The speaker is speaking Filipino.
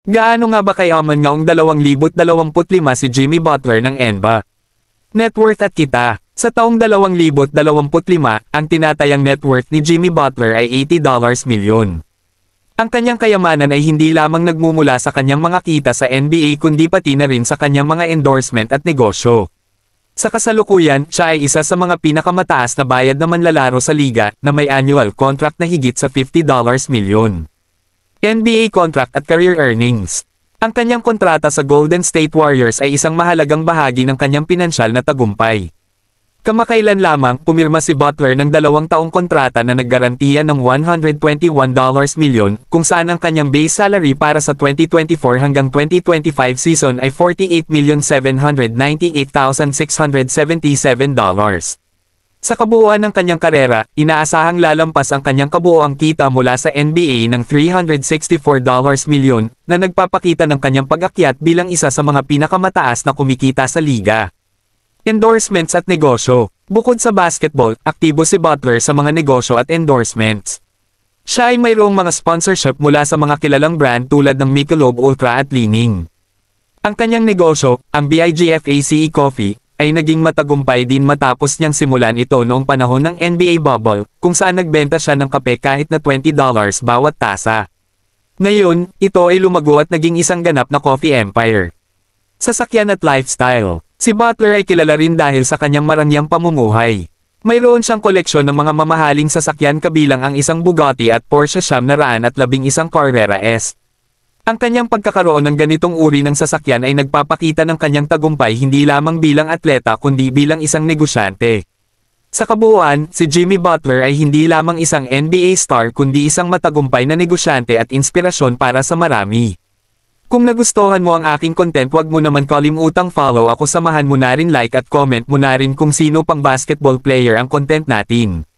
Gaano nga ba kayaman ngayong 2025 si Jimmy Butler ng NBA? Net worth at kita. Sa taong 2025, ang tinatayang net worth ni Jimmy Butler ay $80 milyon. Ang kanyang kayamanan ay hindi lamang nagmumula sa kanyang mga kita sa NBA kundi pati na rin sa kanyang mga endorsement at negosyo. Sa kasalukuyan, siya ay isa sa mga pinakamataas na bayad na manlalaro sa liga na may annual contract na higit sa $50 milyon. NBA contract at career earnings. Ang kanyang kontrata sa Golden State Warriors ay isang mahalagang bahagi ng kanyang pinansyal na tagumpay. Kamakailan lamang, pumirma si Butler ng 2 taong kontrata na naggarantiya ng $121 milyon, kung saan ang kanyang base salary para sa 2024 hanggang 2025 season ay $48,798,677. Sa kabuuan ng kanyang karera, inaasahang lalampas ang kanyang kabuuang kita mula sa NBA ng $364 milyon, na nagpapakita ng kanyang pag-akyat bilang isa sa mga pinakamataas na kumikita sa liga. Endorsements at negosyo. Bukod sa basketball, aktibo si Butler sa mga negosyo at endorsements. Siya ay mayroong mga sponsorship mula sa mga kilalang brand tulad ng Michelob Ultra at Li-Ning. Ang kanyang negosyo, ang BIGFACE Coffee, ay naging matagumpay din matapos niyang simulan ito noong panahon ng NBA bubble, kung saan nagbenta siya ng kape kahit na $20 bawat tasa. Ngayon, ito ay lumago at naging isang ganap na coffee empire. Sasakyan at lifestyle. Si Butler ay kilala rin dahil sa kanyang marangyang pamumuhay. Mayroon siyang koleksyon ng mga mamahaling sasakyan kabilang ang isang Bugatti at Porsche 911 Carrera S. Ang kanyang pagkakaroon ng ganitong uri ng sasakyan ay nagpapakita ng kanyang tagumpay hindi lamang bilang atleta kundi bilang isang negosyante. Sa kabuuan, si Jimmy Butler ay hindi lamang isang NBA star kundi isang matagumpay na negosyante at inspirasyon para sa marami. Kung nagustuhan mo ang aking content, huwag mo naman kalimutang follow ako, samahan mo na rin like at comment mo na rin kung sino pang basketball player ang content natin.